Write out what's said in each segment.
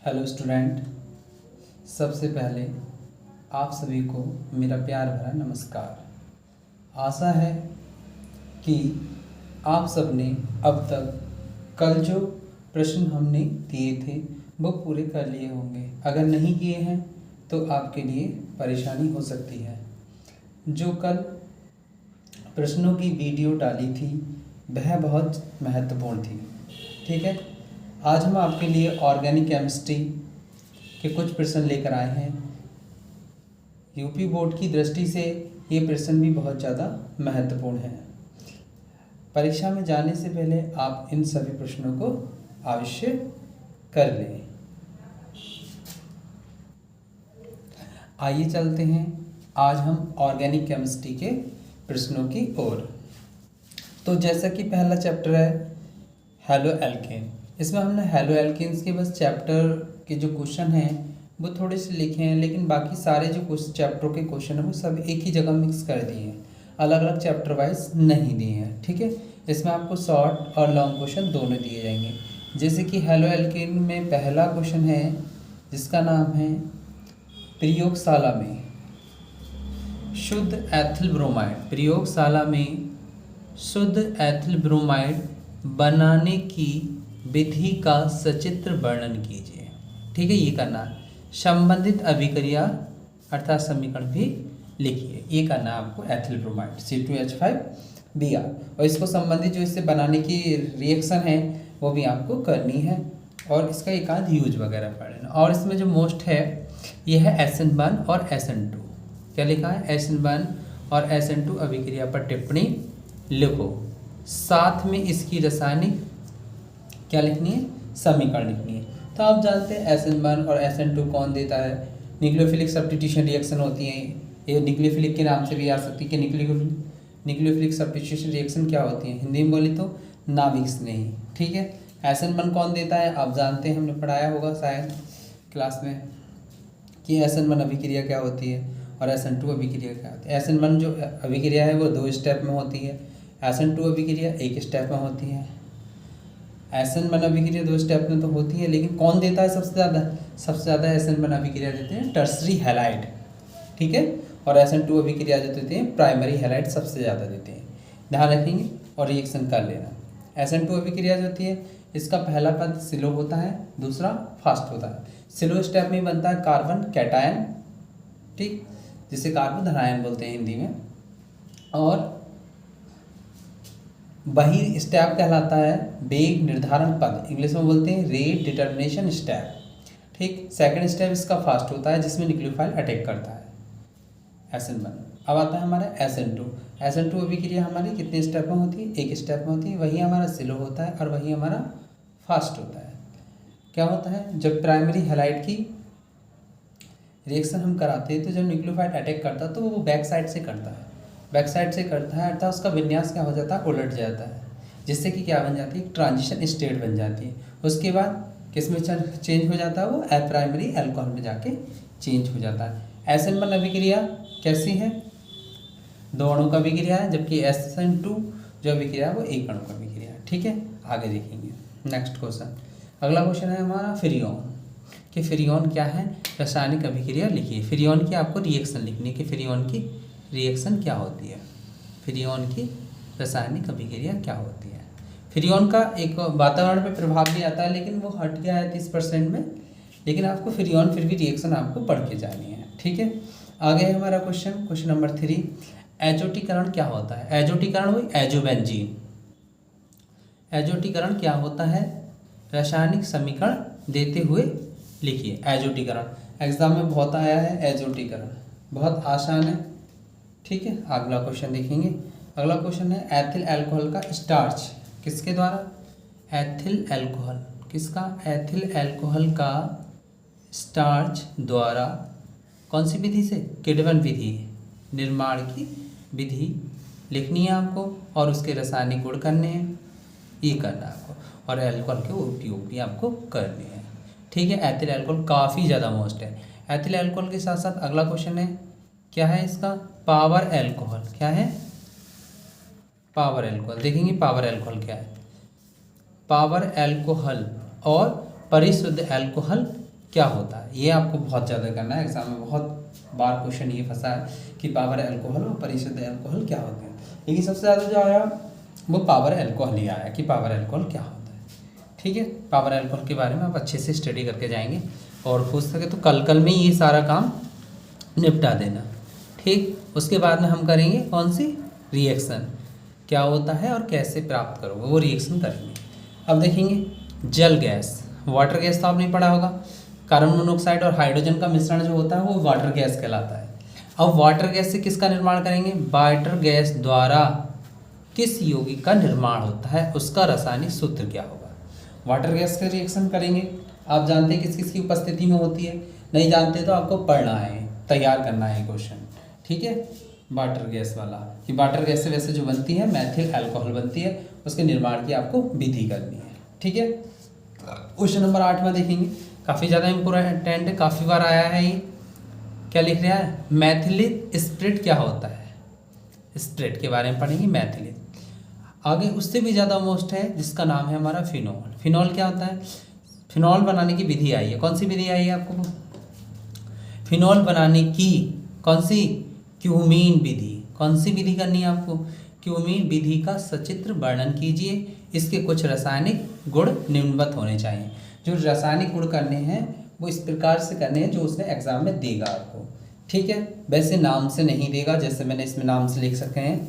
Hello student, सबसे पहले आप सभी को मेरा प्यार भरा नमस्कार। आशा है कि आप सबने अब तक कल जो प्रश्न हमने दिए थे वो पूरे कर लिए होंगे। अगर नहीं किए हैं तो आपके लिए परेशानी हो सकती है। जो कल प्रश्नों की वीडियो डाली थी वह बहुत महत्वपूर्ण थी। ठीक है, आज हम आपके लिए ऑर्गेनिक केमिस्ट्री के कुछ प्रश्न लेकर आए हैं। यूपी बोर्ड की दृष्टि से ये प्रश्न भी बहुत ज़्यादा महत्वपूर्ण है। परीक्षा में जाने से पहले आप इन सभी प्रश्नों को अवश्य कर लें। आइए चलते हैं आज हम ऑर्गेनिक केमिस्ट्री के प्रश्नों की ओर। तो जैसा कि पहला चैप्टर है हेलो एल्केन, इसमें हमने हेलो एल्केन्स के बस चैप्टर के जो क्वेश्चन हैं वो थोड़े से लिखे हैं, लेकिन बाकी सारे जो चैप्टरों के क्वेश्चन हैं वो सब एक ही जगह मिक्स कर दिए हैं, अलग अलग चैप्टर वाइज नहीं दिए हैं। ठीक है, इसमें आपको शॉर्ट और लॉन्ग क्वेश्चन दोनों दिए जाएंगे। जैसे कि हेलो एल्केन में पहला क्वेश्चन है जिसका नाम है प्रयोगशाला में शुद्ध एथिल ब्रोमाइड, प्रयोगशाला में शुद्ध एथिल ब्रोमाइड बनाने की विधि का सचित्र वर्णन कीजिए। ठीक है, ये करना है। संबंधित अभिक्रिया अर्थात समीकरण भी लिखिए। ये करना है आपको एथिल ब्रोमाइड C2H5Br, और इसको संबंधित जो इससे बनाने की रिएक्शन है वो भी आपको करनी है, और इसका एक आध यूज वगैरह पढ़ना। और इसमें जो मोस्ट है ये है SN1 और SN2। क्या लिखा है? SN1 और SN2 अभिक्रिया पर टिप्पणी लिखो। साथ में इसकी रासायनिक क्या लिखनी है? समीकरण लिखनी है। तो आप जानते हैं SN1 और SN2 कौन देता है? न्यूक्लियोफिलिक सब्स्टिट्यूशन रिएक्शन होती है। ये न्यूक्लियोफिलिक के नाम से भी आ सकती है कि न्यूक्लियोफिलिक सब्स्टिट्यूशन रिएक्शन क्या होती है? हिंदी में बोली तो नाभिक स्नेही। ठीक है, SN1 कौन देता है? आप जानते हैं, हमने पढ़ाया होगा शायद क्लास में कि SN1 अभिक्रिया क्या होती है और SN2 अभिक्रिया क्या होती है। SN1 जो अभिक्रिया है वो 2 स्टेप में होती है, SN2 अभिक्रिया 1 स्टेप में होती है। SN1 अभिक्रिया 2 स्टेप में तो होती है, लेकिन कौन देता है सबसे ज़्यादा? सबसे ज़्यादा SN1 अभिक्रिया देते हैं टर्सरी हैलाइड। ठीक है, और SN2 अभिक्रिया जो देते हैं प्राइमरी हैलाइड सबसे ज़्यादा देते हैं। ध्यान रखेंगे और रिएक्शन कर लेना। SN2 अभिक्रिया जो होती है इसका पहला पद स्लो होता है, दूसरा फास्ट होता है। स्लो स्टेप में बनता है कार्बन कैटायन, ठीक, जिसे कार्बन धनायन बोलते हैं हिंदी में, और वही स्टेप कहलाता है वेग निर्धारण पद, इंग्लिश में बोलते हैं रेट डिटर्मिनेशन स्टेप। ठीक, सेकंड स्टेप इसका फास्ट होता है जिसमें न्यूक्लियोफाइल अटैक करता है SN1। अब आता है हमारा SN2। SN2 अभिक्रिया हमारी कितने स्टेप में होती है? 1 स्टेप में होती है। वही हमारा स्लो होता है और वही हमारा फास्ट होता है। क्या होता है? जब प्राइमरी हैलाइड की रिएक्शन हम कराते हैं तो जब न्यूक्लियोफाइल अटैक करता है तो वो बैक साइड से करता है, बैक साइड से करता है अर्थात उसका विन्यास क्या हो जाता है? उलट जाता है, जिससे कि क्या बन जाती है? ट्रांजिशन स्टेट बन जाती है। उसके बाद किस में चेंज हो जाता है? वो प्राइमरी अल्कोहल में जाके चेंज हो जाता है। SN1 अभिक्रिया कैसी है? 2 अणु का अभिक्रिया है, जबकि SN2 जो अभिक्रिया है वो 1 अणु का अभिक्रिया है। ठीक है, आगे देखेंगे नेक्स्ट क्वेश्चन। अगला क्वेश्चन है हमारा फ्रियोन, कि फ्रियोन क्या है? रासायनिक अभिक्रिया लिखिए। फ्रियोन की आपको रिएक्शन लिखनी है कि फ्रियोन की रिएक्शन क्या होती है, फ्रियोन की रासायनिक अभिक्रिया क्या होती है। फ्रियोन का एक वातावरण पे प्रभाव भी आता है, लेकिन वो हट गया है 30% में, लेकिन आपको फ्रियोन फिर भी रिएक्शन आपको पढ़ के जानी है। ठीक है, आगे है हमारा क्वेश्चन नंबर 3, एजोटीकरण क्या होता है? एजोटीकरण हुई एजोबेंजीन। एजोटीकरण क्या होता है? रासायनिक समीकरण देते हुए लिखिए एजोटीकरण। एग्जाम में बहुत आया है एजोटीकरण, बहुत आसान है। ठीक है, अगला क्वेश्चन देखेंगे। अगला क्वेश्चन है एथिल अल्कोहल का स्टार्च किसके द्वारा? एथिल अल्कोहल किसका? एथिल अल्कोहल का स्टार्च द्वारा कौन सी विधि से? किण्वन विधि, निर्माण की विधि लिखनी है आपको, और उसके रासायनिक गुण करने हैं, ये करना है आपको, और अल्कोहल के उपयोग भी आपको करने हैं। ठीक है, एथिल अल्कोहल काफ़ी ज़्यादा मोस्ट है। एथिल अल्कोहल के साथ साथ अगला क्वेश्चन है क्या है इसका? Power alcohol. क्या है? Power alcohol. देखेंगे पावर अल्कोहल क्या है। पावर अल्कोहल और परिशुद्ध अल्कोहल क्या होता है, ये आपको बहुत ज़्यादा करना है। एग्जाम में बहुत बार क्वेश्चन ये फंसा है कि पावर अल्कोहल और परिशुद्ध अल्कोहल क्या होते हैं, लेकिन सबसे ज़्यादा जो आया वो पावर अल्कोहल ही आया कि पावर अल्कोहल क्या होता है। ठीक है, पावर अल्कोहल के बारे में आप अच्छे से स्टडी करके जाएंगे और हो सके तो कल में ये सारा काम निपटा देना। ठीक, उसके बाद में हम करेंगे कौन सी रिएक्शन, क्या होता है और कैसे प्राप्त करोगे वो रिएक्शन करेंगे। अब देखेंगे जल गैस, वाटर गैस तो आपने पढ़ा होगा, कार्बन मोनोऑक्साइड और हाइड्रोजन का मिश्रण जो होता है वो वाटर गैस कहलाता है। अब वाटर गैस से किसका निर्माण करेंगे, वाटर गैस द्वारा किस यौगिक का निर्माण होता है, उसका रासायनिक सूत्र क्या होगा। वाटर गैस का रिएक्शन करेंगे, आप जानते हैं किस किस की उपस्थिति में होती है, नहीं जानते तो आपको पढ़ना है, तैयार करना है क्वेश्चन। ठीक है, वाटर गैस वाला कि वाटर गैस से वैसे जो बनती है मैथिल अल्कोहल बनती है, उसके निर्माण की आपको विधि करनी है। ठीक है, क्वेश्चन नंबर 8 में देखेंगे, काफ़ी ज़्यादा इम्पोर्टेंट है, काफ़ी बार आया है ये। क्या लिख रहा है, मैथिलिक स्प्रिट क्या होता है, स्प्रिट के बारे में पढ़ेंगे मैथिलिक। आगे उससे भी ज़्यादा मोस्ट है जिसका नाम है हमारा फिनॉल। फिनॉल क्या होता है, फिनॉल बनाने की विधि आई है, कौन सी विधि आई है आपको, फिनॉल बनाने की कौन सी, क्यूमीन विधि। कौन सी विधि करनी है आपको, क्यूमीन विधि का सचित्र वर्णन कीजिए, इसके कुछ रासायनिक गुण निम्नवत होने चाहिए। जो रासायनिक गुण करने हैं वो इस प्रकार से करने हैं जो उसने एग्जाम में देगा आपको। ठीक है, वैसे नाम से नहीं देगा, जैसे मैंने इसमें नाम से लिख सके हैं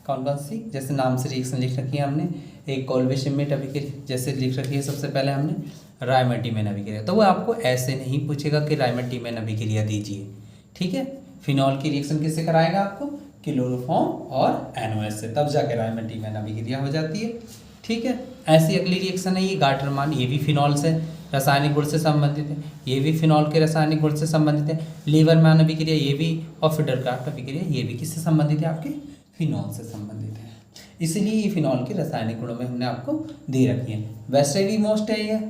कौन कौन सी, जैसे नाम से रिएक्शन लिख रखी है हमने, एक कॉल्वे-शेमिट अभिक्रिया जैसे लिख रखी है सबसे पहले हमने, रायमटीमैन अभिक्रिया, तो वो आपको ऐसे नहीं पूछेगा कि रायमटीमैन अभिक्रिया दीजिए। ठीक है, फिनॉल की रिएक्शन किससे कराएगा आपको, क्लोरोफॉर्म और NOH से, तब जाके रायमटीमैन अभिक्रिया हो जाती है। ठीक है, ऐसी अगली रिएक्शन है ये गाटरमान, ये भी फिनॉल से रासायनिक गुण से संबंधित है, ये भी फिनॉल के रासायनिक गुण से संबंधित है। लीवरमैन अभिक्रिया ये भी, और फिडरक्राफ्ट अभिक्रिया ये भी किससे संबंधित है, आपके फिनॉल से संबंधित है। इसलिए ये फिनॉल के रासायनिक गुणों में हमने आपको दे रखी है, वैसे भी मोस्ट है ये,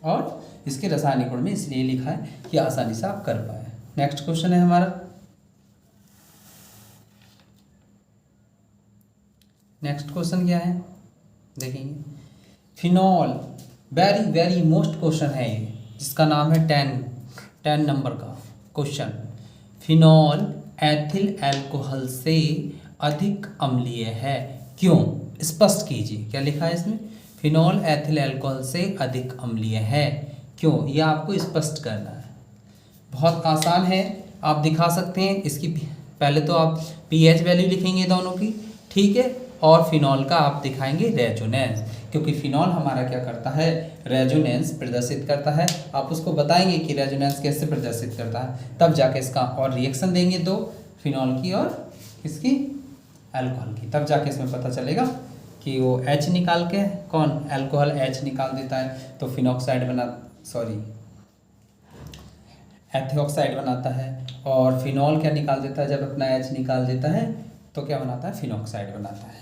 और इसके रासायनिक गुण में इसलिए लिखा है कि आसानी से आप कर पाए। नेक्स्ट क्वेश्चन है हमारा, नेक्स्ट क्वेश्चन क्या है देखेंगे, phenol, very very most question है ये, जिसका नाम है 10 नंबर का क्वेश्चन। फिनॉल एथिल अल्कोहल से अधिक अम्लीय है, क्यों, स्पष्ट कीजिए। क्या लिखा है इसमें, फिनॉल एथिल अल्कोहल से अधिक अम्लीय है, क्यों, यह आपको स्पष्ट करना है। बहुत आसान है, आप दिखा सकते हैं इसकी, पहले तो आप pH वैल्यू लिखेंगे दोनों की। ठीक है, और फिनॉल का आप दिखाएंगे रेजोनेंस, क्योंकि फिनॉल हमारा क्या करता है, रेजोनेंस प्रदर्शित करता है। आप उसको बताएंगे कि रेजोनेंस कैसे प्रदर्शित करता है, तब जाके इसका और रिएक्शन देंगे दो, फिनॉल की और किसकी, अल्कोहल की, तब जाके इसमें पता चलेगा कि वो H निकाल के, कौन, अल्कोहल H निकाल देता है तो फिनॉक्साइड एथिऑक्साइड बनाता है, और फिनॉल क्या निकाल देता है, जब अपना H निकाल देता है तो क्या बनाता है, फिनॉक्साइड बनाता है,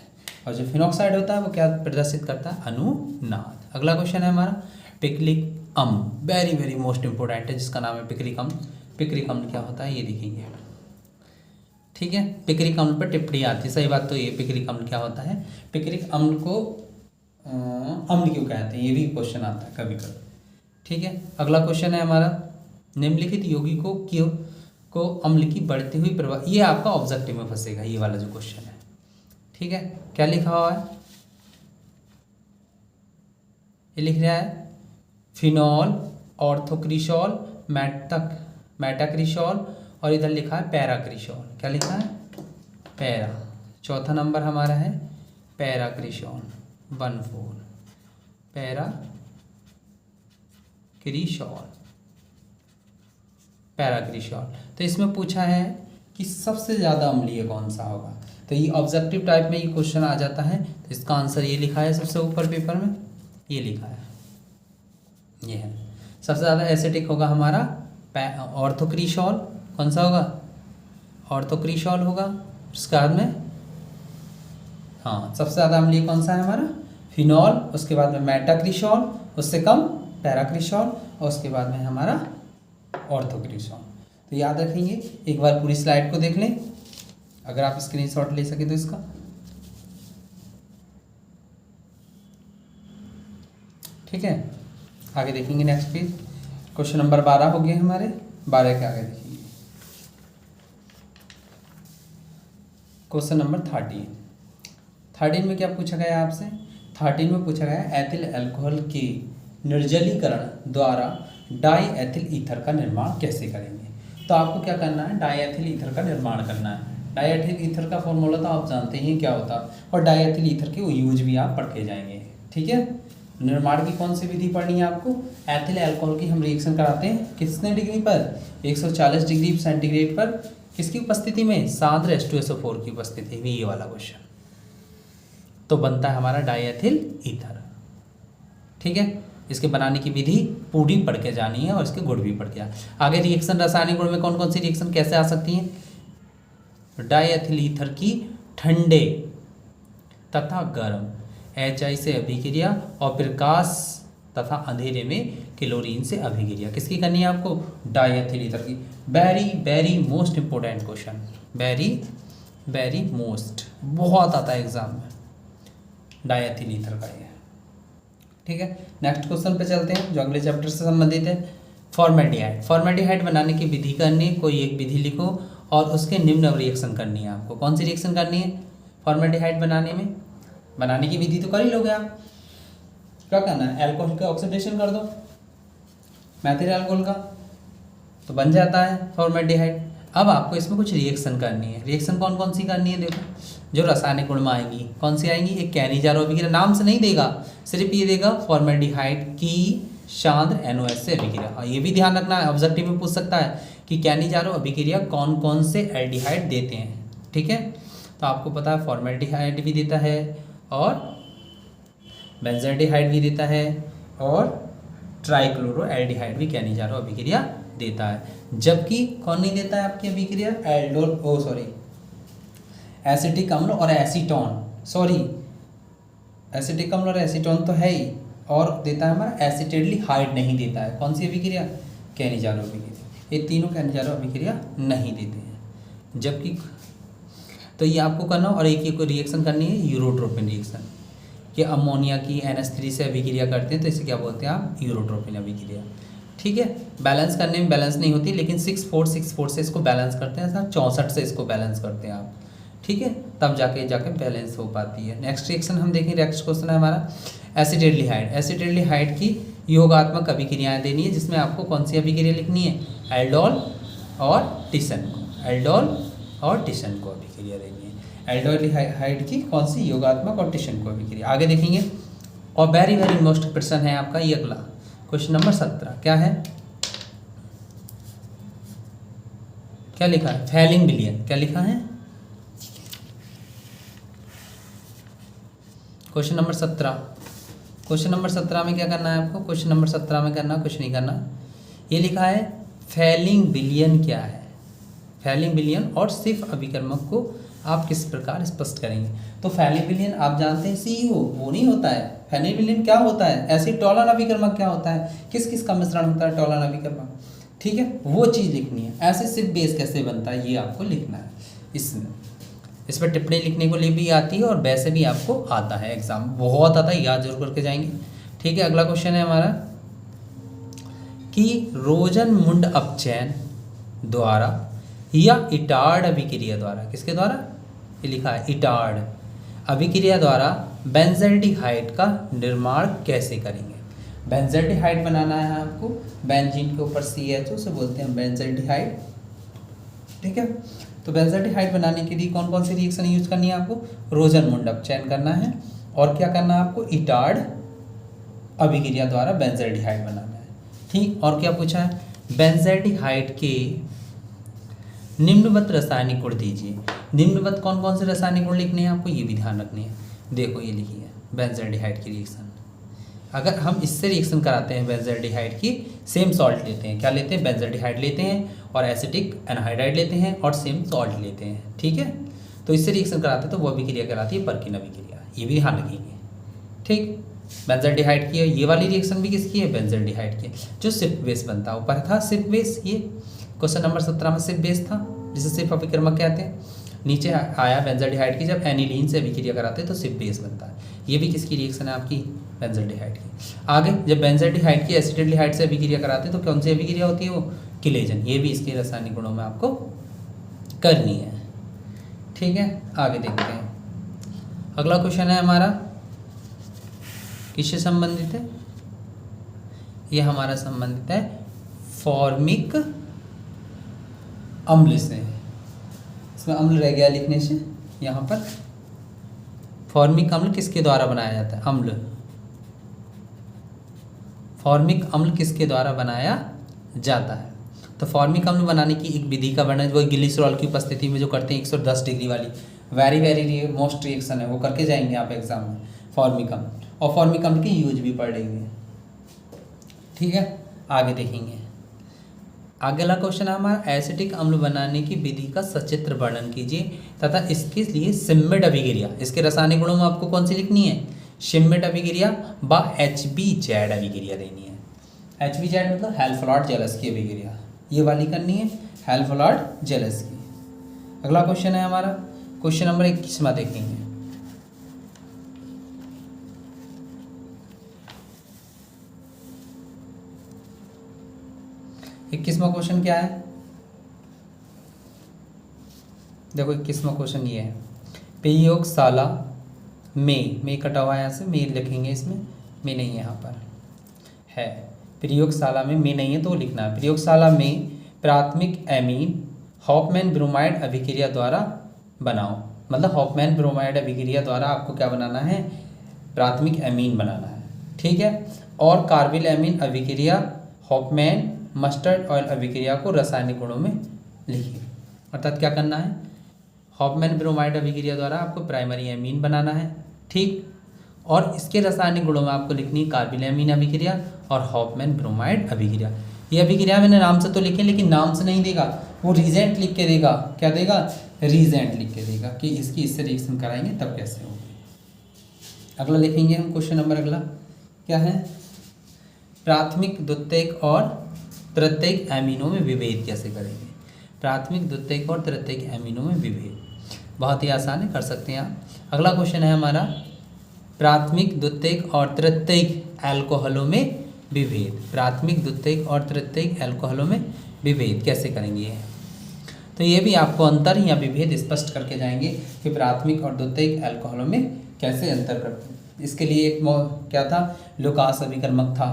और जो फिनॉक्साइड होता है वो क्या प्रदर्शित करता है, अनुनाद। अगला क्वेश्चन है हमारा, पिक्लिक अम्ल, वेरी वेरी मोस्ट इंपोर्टेंट है, जिसका नाम है पिक्लिक अम्ल। पिक्लिक अम्ल क्या होता है ये देखेंगे। ठीक है, पिक्लिक अम्ल पर टिप्पणी आती है, सही बात तो ये, पिक्लिक अम्ल क्या होता है, पिक्लिक अम्ल को अम्ल क्यों कहते हैं, ये भी क्वेश्चन आता है कभी कभी। ठीक है, अगला क्वेश्चन है हमारा, निम्नलिखित यौगिकों को अम्ल की बढ़ती हुई प्रभाव, ये आपका ऑब्जेक्टिव में फंसेगा ये वाला जो क्वेश्चन है। ठीक है, क्या लिखा हुआ है, ये लिख रहा है फिनॉल, ऑर्थोक्रिशॉल, मेटाक्रिशॉल, और इधर लिखा है पैराक्रिशॉल। क्या लिखा है, पैरा, चौथा नंबर हमारा है पैराक्रिशॉल, 14 पैराक्रिशॉल। तो इसमें पूछा है कि सबसे ज़्यादा अम्लीय कौन सा होगा, तो ये ऑब्जेक्टिव टाइप में ये क्वेश्चन आ जाता है, तो इसका आंसर ये लिखा है सबसे ऊपर पेपर में, ये लिखा है, ये है सबसे ज़्यादा एसिडिक होगा हमारा ऑर्थोक्रिशॉल। कौन सा होगा, ऑर्थोक्रिशॉल होगा। उसके बाद में हाँ सबसे ज़्यादा अम्लीय कौन सा है हमारा, फिनॉल, उसके बाद में मेटाक्रिशॉल, उससे कम पैराक्रिशॉल, और उसके बाद में हमारा ऑर्थोक्रिशॉल। तो याद रखेंगे, एक बार पूरी स्लाइड को देख लें, अगर आप स्क्रीनशॉट ले सके तो इसका। ठीक है, आगे देखेंगे नेक्स्ट पेज, क्वेश्चन नंबर 12 हो गए हमारे। 12 के आगे देखिए क्वेश्चन नंबर 13 में क्या पूछा गया आपसे? 13 में पूछा गया एथिल अल्कोहल के निर्जलीकरण द्वारा डाई एथिल ईथर का निर्माण कैसे करेंगे। तो आपको क्या करना है, डाई एथिल ईथर का निर्माण करना है। डाई एथिल ईथर का फॉर्मूला तो आप जानते ही क्या होता है, और डाई एथिल ईथर के यूज भी आप पढ़ के जाएंगे। ठीक है, निर्माण की कौन सी विधि पढ़नी है आपको? एथिल अल्कोहल की हम रिएक्शन कराते हैं कितने डिग्री पर? 140 डिग्री सेंटीग्रेड पर। किसकी उपस्थिति में? सांद्र H2SO4 की उपस्थिति में। ये वाला क्वेश्चन तो बनता है हमारा डाई एथिल ईथर। ठीक है, इसके बनाने की विधि पूरी पढ़ के जानी है और इसके गुण भी पढ़ के आगे रिएक्शन रासायनिक गुण में कौन कौन सी रिएक्शन कैसे आ सकती हैं? डाई एथिल ईथर की ठंडे तथा गर्म HI से अभिक्रिया और प्रकाश तथा अंधेरे में क्लोरीन से अभिक्रिया किसकी करनी है आपको? डाई एथिल ईथर की। Very very most important question, very very most, बहुत आता है एग्जाम में डाई एथिल ईथर का ये। ठीक है, नेक्स्ट क्वेश्चन पे चलते हैं जो अगले चैप्टर से संबंधित है। फॉर्मेल्डिहाइड। फॉर्मेल्डिहाइड बनाने की विधि करनी, कोई एक विधि लिखो और उसके निम्न रिएक्शन करनी है आपको। कौन सी रिएक्शन करनी है फॉर्मेल्डिहाइड बनाने में? बनाने की विधि तो कर ही लोगे आप। क्या करना है, अल्कोहल का ऑक्सीडेशन कर दो मैथिल अल्कोहल का, तो बन जाता है फॉर्मेल्डिहाइड। अब आपको इसमें कुछ रिएक्शन करनी है। रिएक्शन कौन कौन सी करनी है? देखो जो रासायनिक गुण में आएंगी, कौन सी आएंगी? एक कैनिजारो अभिक्रिया, नाम से नहीं देगा, सिर्फ ये देगा फॉर्मेल्डिहाइड की सांद्र NOH से अभिक्रिया। और ये भी ध्यान रखना है, ऑब्जेक्टिव में पूछ सकता है कि कैनिजारो अभिक्रिया कौन कौन से एल्डिहाइड देते हैं। ठीक है, तो आपको पता है फॉर्मेल्डिहाइड भी देता है और बेंजल्डिहाइड भी देता है और ट्राइक्लोरो एल्डिहाइड भी कैनिजारो अभिक्रिया देता है। जबकि कौन नहीं देता है आपकी अभिक्रिया? एसिटिक अम्ल और एसीटोन, एसिटिक अम्ल और एसीटोन तो है ही, और देता है हमारा एसिटिल्डिहाइड नहीं देता है। कौन सी अभिक्रिया? कैनिजारो अभिक्रिया। ये तीनों कैनिजारो अभिक्रिया नहीं देते हैं। जबकि तो ये आपको करना, और एक को रिएक्शन करनी है यूरोट्रोपिन रिएक्शन, कि अमोनिया की NH3 से अभिक्रिया करते हैं तो इसे क्या बोलते हैं आप? यूरोट्रोपिन अभिक्रिया। ठीक है, बैलेंस करने में बैलेंस नहीं होती, लेकिन 6-4 से इसको बैलेंस करते हैं, 64 से इसको बैलेंस करते हैं आप। ठीक है, तब जाके बैलेंस हो पाती है। नेक्स्ट रिएक्शन हम देखें, नेक्स्ट क्वेश्चन है हमारा एसिटिल्डिहाइड। एसिटिल्डिहाइड की योगात्मक अभिक्रियाएं देनी है, जिसमें आपको कौन सी अभिक्रिया लिखनी है? एल्डोल और टिशन को, एल्डोल और टिशन को अभिक्रिया देनी है। एल्डोल्डिहाइड की कौन सी? योगात्मक और टिशन को अभिक्रिया। आगे देखेंगे, और वेरी वेरी मोस्ट प्रश्न है आपका ये अगला क्वेश्चन नंबर 17। क्या है, क्या लिखा है? फैलिंग विलयन। क्या लिखा है? Question number 17। क्वेश्चन नंबर 17 में क्या करना है आपको? क्वेश्चन नंबर 17 में करना कुछ नहीं करना, ये लिखा है फैलिंग विलयन क्या है। फैलिंग विलयन और सिर्फ अभिकर्मक को आप किस प्रकार स्पष्ट करेंगे? तो फैलिंग विलयन आप जानते हैं CO, वो नहीं होता है। फैलिंग विलयन क्या होता है? ऐसे टॉलन अभिकर्मक क्या होता है? किस किस का मिश्रण होता है टॉलन अभिकर्मक? ठीक है, वो चीज़ लिखनी है। ऐसे सिर्फ बेस कैसे बनता है ये आपको लिखना है। इसमें इस पर टिप्पणी लिखने को लिए भी आती है और वैसे भी आपको आता है, एग्जाम बहुत आता है, याद जरूर करके जाएंगे। ठीक है, अगला क्वेश्चन है हमारा कि रोजन-मुंड अपचयन द्वारा या इटार्ड अभिक्रिया द्वारा, किसके द्वारा? ये लिखा है इटार्ड अभिक्रिया द्वारा बेंजल्डिहाइड का निर्माण कैसे करेंगे? बेंजल्डिहाइड बनाना है आपको, बेंजीन के ऊपर CHO से बोलते हैं बेंजल्डिहाइड। ठीक है, तो बेंजल्डिहाइड बनाने के लिए कौन कौन सी रिएक्शन यूज करनी है आपको? रोजन-मुंड अपचयन करना है, और क्या करना है आपको? इटार्ड अभिक्रिया द्वारा बेंजल्डिहाइड बनाना है। ठीक, और क्या पूछा है? बेंजल्डिहाइड के निम्नवत रासायनिक गुण दीजिए। निम्नवत कौन कौन से रासायनिक गुण लिखने हैं आपको? ये भी ध्यान रखनी है। देखो ये लिखी है बेंजल्डिहाइड की रिएक्शन। अगर हम इससे रिएक्शन कराते हैं बेंजल्डिहाइड की, सेम सॉल्ट लेते हैं, क्या लेते हैं? बेंजल्डिहाइड लेते हैं और एसिटिक एनहाइड्राइड लेते हैं और सेम सॉल्ट लेते हैं। ठीक है, तो इससे रिएक्शन कराते हैं तो वो अभिक्रिया कहलाती है पर्किन अभिक्रिया। ये भी ध्यान रखेंगे। ठीक, बेंजल्डिहाइड की है, ये वाली रिएक्शन भी किसकी है? बेंजल्डिहाइड की, जो सिर्फ बेस बनता है। ऊपर था सिर्फ बेस, ये क्वेश्चन नंबर 17 में सिर्फ बेस था, जिसे सिर्फ अभिकर्मक कहते हैं। नीचे आया बेंजल्डिहाइड की, जब एनिलीन से अभिक्रिया कराते हैं तो सिर्फ बेस बनता है। ये भी किसकी रिएक्शन है आपकी? बेंजल्डिहाइड की। आगे जब बेंजल्डिहाइड की एसिटिल्डिहाइड से अभिक्रिया कराते हैं तो कौन सी अभिक्रिया होती है वो, किलेजन। ये भी इसके रासायनिक गुणों में आपको करनी है। ठीक है, आगे देखते हैं। अगला क्वेश्चन है हमारा किससे संबंधित है, ये हमारा संबंधित है फॉर्मिक अम्ल से। इसमें अम्ल रह गया लिखने से, यहाँ पर फॉर्मिक अम्ल किसके द्वारा बनाया जाता है, अम्ल फॉर्मिक अम्ल किसके द्वारा बनाया जाता है। तो फॉर्मिक अम्ल बनाने की एक विधि का वर्णन वो ग्लिसरॉल की उपस्थिति में जो करते हैं 110 डिग्री वाली वेरी वेरी मोस्ट रिएक्शन है, वो करके जाएंगे आप एग्जाम में फॉर्मिक अम्ल, और फॉर्मिक अम्ल की यूज भी पढ़ लेंगे। ठीक है, आगे देखेंगे। अगला क्वेश्चन है हमारा एसिटिक अम्ल बनाने की विधि का सचित्र वर्णन कीजिए तथा इसके लिए सिम्मेट अभिक्रिया, इसके रासायनिक गुणों में आपको कौन सी लिखनी है, सिम्मेट अभिक्रिया व HBZ अभिक्रिया देनी है। HBZ मतलब हेल्फलाट जेलस की अभिक्रिया, ये वाली करनी है हेल्फलाट जेलस की। अगला क्वेश्चन है हमारा क्वेश्चन नंबर 21 देखेंगे। इक्कीसवां क्वेश्चन क्या है, देखो 21वां क्वेश्चन ये है, प्रयोगशाला में कटा हुआ है, यहाँ से में लिखेंगे, इसमें में नहीं है, यहाँ पर है प्रयोगशाला में नहीं है तो लिखना है। प्रयोगशाला में प्राथमिक एमीन हॉफमैन ब्रोमाइड अभिक्रिया द्वारा बनाओ, मतलब हॉफमैन ब्रोमाइड अभिक्रिया द्वारा आपको क्या बनाना है, प्राथमिक एमीन बनाना है। ठीक है, और कार्बिल एमीन अभिक्रिया हॉफमैन मस्टर्ड ऑयल अभिक्रिया को रासायनिक गुणों में लिखिए। अर्थात क्या करना है, हॉफमैन ब्रोमाइड अभिक्रिया द्वारा आपको प्राइमरी एमीन बनाना है। ठीक, और इसके रासायनिक गुणों में आपको लिखनी है कार्बिल एमीन अभिक्रिया और हॉफमैन ब्रोमाइड अभिक्रिया। ये अभिक्रिया मैंने नाम से तो लिखे लेकिन नाम से नहीं देगा, वो रीजेंट लिख के देगा। क्या देगा, रीजेंट लिख के देगा कि इसकी इससे रिएक्शन कराएंगे तब कैसे होगी। अगला लिखेंगे हम क्वेश्चन नंबर, अगला क्या है, प्राथमिक द्वितीयक और तृतीयक एमीनों में विभेद कैसे करेंगे। प्राथमिक द्वितीयक और तृतीयक एमीनों में विभेद बहुत ही आसान है, कर सकते हैं आप। अगला क्वेश्चन है हमारा प्राथमिक द्वितीयक और तृतीयक अल्कोहलों में विभेद। प्राथमिक द्वितीयक और तृतीयक अल्कोहलों में विभेद कैसे करेंगे। तो ये भी आपको अंतर या विभेद स्पष्ट करके जाएंगे कि प्राथमिक और द्वितीयक अल्कोहलों में कैसे अंतर करते हैं। इसके लिए एक क्या था, लुकास अभिकर्मक था,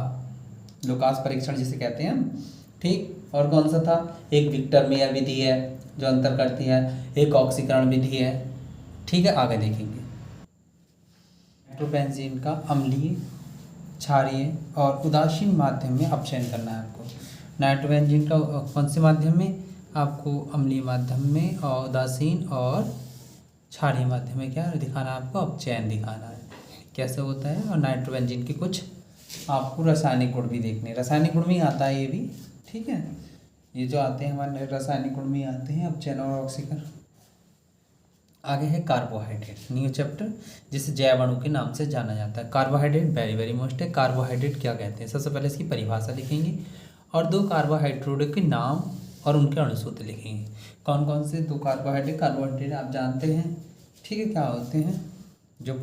लुकास परीक्षण जिसे कहते हैं हम। ठीक, और कौन सा था, एक विक्टर मेयर विधि है जो अंतर करती है, एक ऑक्सीकरण विधि है। ठीक है, आगे देखेंगे। नाइट्रोबेंजीन का अम्लीय, क्षारीय और उदासीन माध्यम में अपचयन करना है आपको। नाइट्रोबेंजीन का कौन से माध्यम में, आपको अम्लीय माध्यम में, और उदासीन और क्षारीय माध्यम में क्या दिखाना है आपको, अपचयन दिखाना है कैसे होता है। और नाइट्रोबेंजीन के कुछ आपको रासायनिक गुण भी देखने, रासायनिक गुण में आता है ये भी। ठीक है, ये जो आते हैं हमारे रासायनिक गुण में आते हैं अपचयन और ऑक्सीकरण। आगे है कार्बोहाइड्रेट, न्यू चैप्टर, जिसे जैव अणु के नाम से जाना जाता है। कार्बोहाइड्रेट वेरी वेरी मोस्ट है। कार्बोहाइड्रेट क्या कहते हैं, सबसे पहले इसकी परिभाषा लिखेंगे और दो कार्बोहाइड्रेट के नाम और उनके अणुसूत्र लिखेंगे। कौन कौन से दो कार्बोहाइड्रेट आप जानते हैं। ठीक है, क्या होते हैं, जो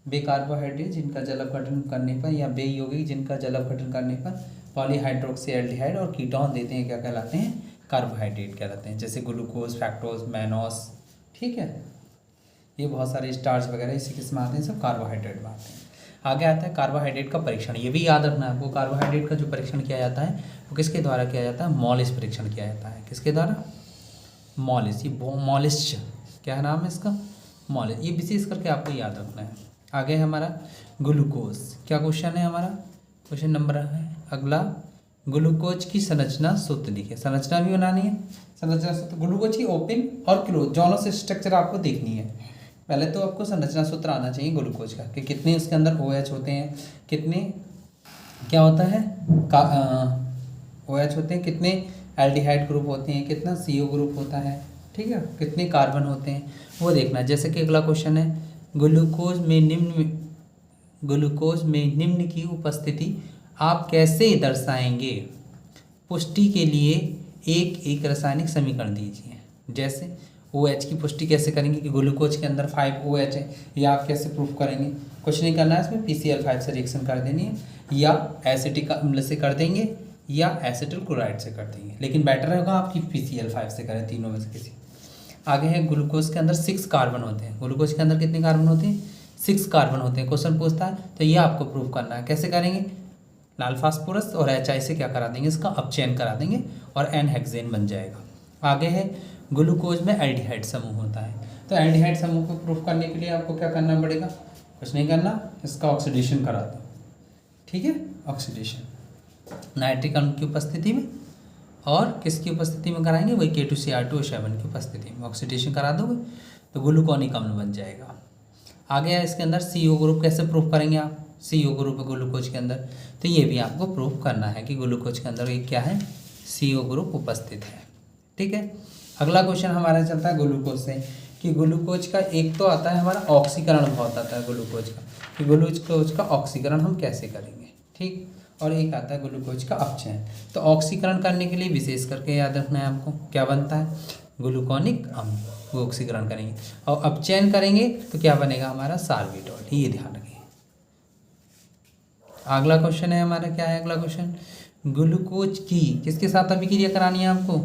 बेकार्बोहाइड्रेट जिनका जल अपघटन करने पर, या बेयौगिक जिनका जल अपघटन करने पर पॉलीहाइड्रोक्सी एल्डिहाइड और कीटोन देते हैं, क्या कहलाते हैं, कार्बोहाइड्रेट कहलाते हैं। जैसे ग्लूकोज, फ्रैक्टोज, मैनोस। ठीक है, ये बहुत सारे स्टार्च वगैरह इसी किस्म आते हैं, सब कार्बोहाइड्रेट में आते हैं। आगे आता है कार्बोहाइड्रेट का परीक्षण, ये भी याद रखना है आपको। कार्बोहाइड्रेट का जो परीक्षण किया जाता है वो किसके द्वारा किया जाता है, मॉलिस परीक्षण किया जाता है। किसके द्वारा, मॉलिस। ये मॉलिस क्या नाम है इसका, मॉलिस। ये विशेष करके आपको याद रखना है। आगे है हमारा ग्लूकोज, क्या क्वेश्चन है हमारा, क्वेश्चन नंबर है अगला, ग्लूकोज की संरचना सूत्र लिखे। संरचना भी बनानी है, संरचना सूत्र ग्लूकोज की ओपन और क्लोज दोनों से स्ट्रक्चर आपको देखनी है। पहले तो आपको संरचना सूत्र आना चाहिए ग्लूकोज का, कि कितने उसके अंदर OH होते हैं, कितने क्या होता है OH होते हैं, कितने एल्डिहाइड ग्रुप होते हैं, कितना CO ग्रुप होता है। ठीक है, कितने कार्बन होते हैं वो देखना है। जैसे कि अगला क्वेश्चन है, ग्लूकोज में निम्न की उपस्थिति आप कैसे दर्शाएंगे। पुष्टि के लिए एक एक रासायनिक समीकरण दीजिए। जैसे OH की पुष्टि कैसे करेंगे कि ग्लूकोज के अंदर 5 OH है, या आप कैसे प्रूफ करेंगे? कुछ नहीं करना है, इसमें PCl5 से रिएक्शन कर देनी है, या एसिटिक अम्ल से कर देंगे या एसिटिल क्लोराइड से कर देंगे, लेकिन बेटर होगा आपकी PCl5 से करें, तीनों में से किसी। आगे है ग्लूकोज के अंदर 6 कार्बन होते हैं। ग्लूकोज के अंदर कितने कार्बन होते हैं? 6 कार्बन होते हैं। क्वेश्चन पूछता है तो ये आपको प्रूफ करना है। कैसे करेंगे? लाल फास्फोरस और HI से क्या करा देंगे, इसका अपचयन करा देंगे और एन हेक्सेन बन जाएगा। आगे है ग्लूकोज में एल्डिहाइड समूह होता है, तो एल्डिहाइड समूह को प्रूफ करने के लिए आपको क्या करना पड़ेगा? कुछ नहीं करना, इसका ऑक्सीडेशन करा दो। ठीक है, ऑक्सीडेशन नाइट्रिक अम्ल की उपस्थिति में, और किसकी उपस्थिति में कराएंगे? वही K2Cr2O7 की उपस्थिति में ऑक्सीडेशन करा दोगे तो ग्लूकोनिक अम्ल बन जाएगा। आगे है इसके अंदर CO ग्रुप, कैसे प्रूफ करेंगे आप? CO ग्रुप है ग्लूकोज के अंदर, तो ये भी आपको प्रूफ करना है कि ग्लूकोज के अंदर ये क्या है, CO ग्रुप उपस्थित है। ठीक है, अगला क्वेश्चन हमारा चलता है ग्लूकोज से, कि ग्लूकोज का एक तो आता है हमारा ऑक्सीकरण बहुत आता है ग्लूकोज का, कि ग्लूकोज का ऑक्सीकरण हम कैसे करेंगे। ठीक, और एक आता है ग्लूकोज का अपचयन। तो ऑक्सीकरण करने के लिए विशेष करके याद रखना है आपको, क्या बनता है? ग्लूकोनिक अम्ल, वो ऑक्सीकरण करेंगे। और अपचयन करेंगे तो क्या बनेगा हमारा? साल्विटॉल। ये ध्यान रखिए। अगला क्वेश्चन है हमारा, क्या है अगला क्वेश्चन? ग्लूकोज की किसके साथ अभिक्रिया करानी है आपको?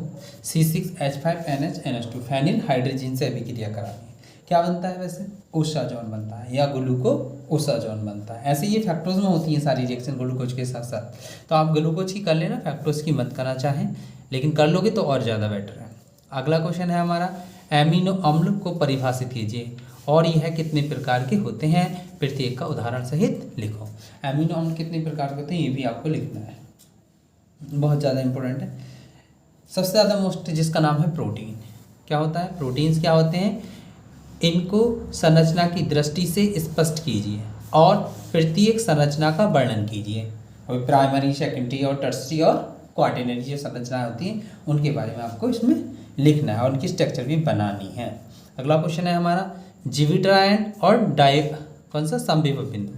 C6H5NH2 फेनिल हाइड्रोजन से अभिक्रिया करानी है। क्या बनता है वैसे? ओसाजोन बनता है, या ग्लूको ओसाजोन बनता है। ऐसे ये फैक्टोज में होती हैं सारी रिएक्शन ग्लूकोज के साथ साथ। तो आप ग्लूकोज की कर लेना, फैक्टोज की मत करना चाहें, लेकिन कर लोगे तो और ज़्यादा बेटर है। अगला क्वेश्चन है हमारा, एमिनो अम्ल को परिभाषित कीजिए और यह कितने प्रकार के होते हैं, प्रत्येक का उदाहरण सहित लिखो। एमिनो अम्ल कितने प्रकार के होते हैं ये भी आपको लिखना है, बहुत ज़्यादा इंपॉर्टेंट है। सबसे ज़्यादा मोस्ट जिसका नाम है प्रोटीन। क्या होता है? प्रोटीन्स क्या होते हैं? इनको संरचना की दृष्टि से स्पष्ट कीजिए और प्रत्येक संरचना का वर्णन कीजिए। और प्राइमरी, सेकेंडरी और टर्सरी और क्वार्टेनरी जो संरचनाएं होती हैं उनके बारे में आपको इसमें लिखना है और उनकी स्ट्रक्चर भी बनानी है। अगला क्वेश्चन है हमारा, जीविट्रायन और कौन सा? समविभव बिंदु।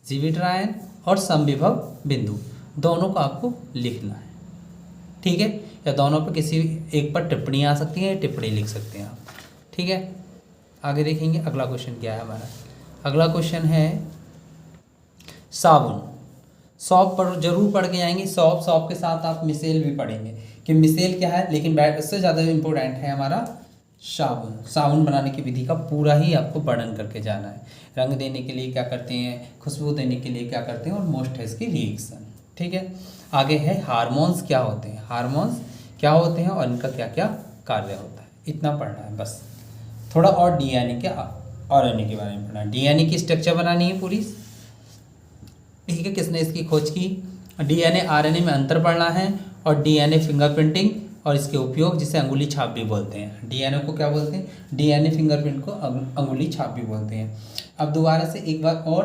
जीविट्रायन और समविभव बिंदु दोनों को आपको लिखना है। ठीक है, या दोनों पर किसी एक पर टिप्पणी आ सकती है, टिप्पणी लिख सकते हैं आप। ठीक है, आगे देखेंगे अगला क्वेश्चन क्या है हमारा। अगला क्वेश्चन है साबुन। सॉप पर जरूर पढ़ के आएंगे, सॉप के साथ आप मिसेल भी पढ़ेंगे कि मिसेल क्या है, लेकिन उससे ज़्यादा इम्पोर्टेंट है हमारा साबुन। साबुन बनाने की विधि का पूरा ही आपको वर्णन करके जाना है। रंग देने के लिए क्या करते हैं, खुशबू देने के लिए क्या करते हैं, और मोस्ट है इसकी रिएक्शन। ठीक है, आगे है हार्मोन्स क्या होते हैं, हार्मोन्स क्या होते हैं और इनका क्या क्या कार्य होता है, इतना पढ़ना है बस। थोड़ा और DNA के RNA के बारे में पढ़ना है। DNA की स्ट्रक्चर बनानी है पूरी। ठीक है, किसने इसकी खोज की? DNA RNA में अंतर पढ़ना है, और DNA फिंगरप्रिंटिंग और इसके उपयोग, जिसे अंगुली छाप भी बोलते हैं। DNA को क्या बोलते हैं? DNA फिंगरप्रिंट को अंगुली छाप भी बोलते हैं। अब दोबारा से एक बार और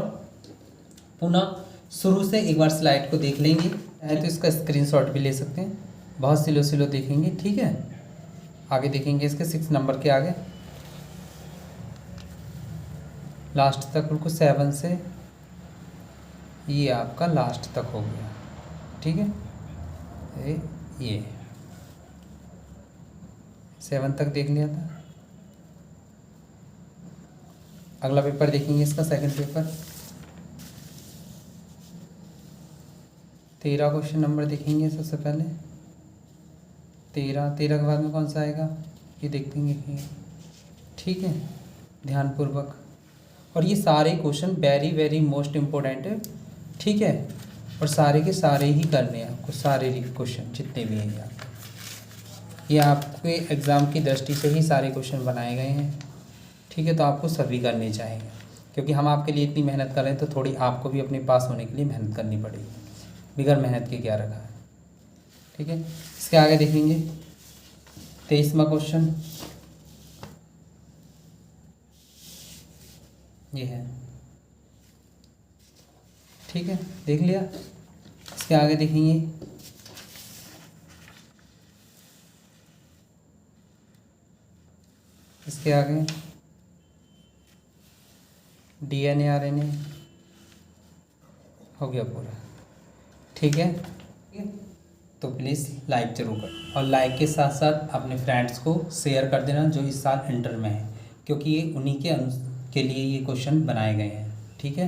पुनः शुरू से एक बार स्लाइड को देख लेंगे, तो इसका स्क्रीनशॉट भी ले सकते हैं, बहुत स्लो देखेंगे। ठीक है, आगे देखेंगे इसके 6 नंबर के आगे लास्ट तक, बिल्कुल 7 से ये आपका लास्ट तक हो गया। ठीक है, ये 7 तक देख लिया था। अगला पेपर देखेंगे इसका, सेकंड पेपर 13 क्वेश्चन नंबर देखेंगे सबसे पहले। 13 के बाद में कौन सा आएगा ये देखेंगे। ठीक है, ध्यानपूर्वक, और ये सारे question very very most important है। ठीक है, और सारे के सारे ही करने हैं आपको, सारे क्वेश्चन जितने भी हैं ये आपके एग्ज़ाम की दृष्टि से ही सारे क्वेश्चन बनाए गए हैं। ठीक है, तो आपको सभी करने चाहिए, क्योंकि हम आपके लिए इतनी मेहनत कर रहे हैं तो थोड़ी आपको भी अपने पास होने के लिए मेहनत करनी पड़ेगी। बिगैर मेहनत के क्या रखा है। ठीक है, इसके आगे देखेंगे 23वां क्वेश्चन ये है। ठीक है, देख लिया। इसके आगे देखेंगे इसके आगे DNA RNA हो गया पूरा। ठीक है, तो प्लीज़ लाइक ज़रूर कर, और लाइक के साथ साथ अपने फ्रेंड्स को शेयर कर देना जो इस साल इंटर में है, क्योंकि ये उन्हीं के लिए ये क्वेश्चन बनाए गए हैं। ठीक है।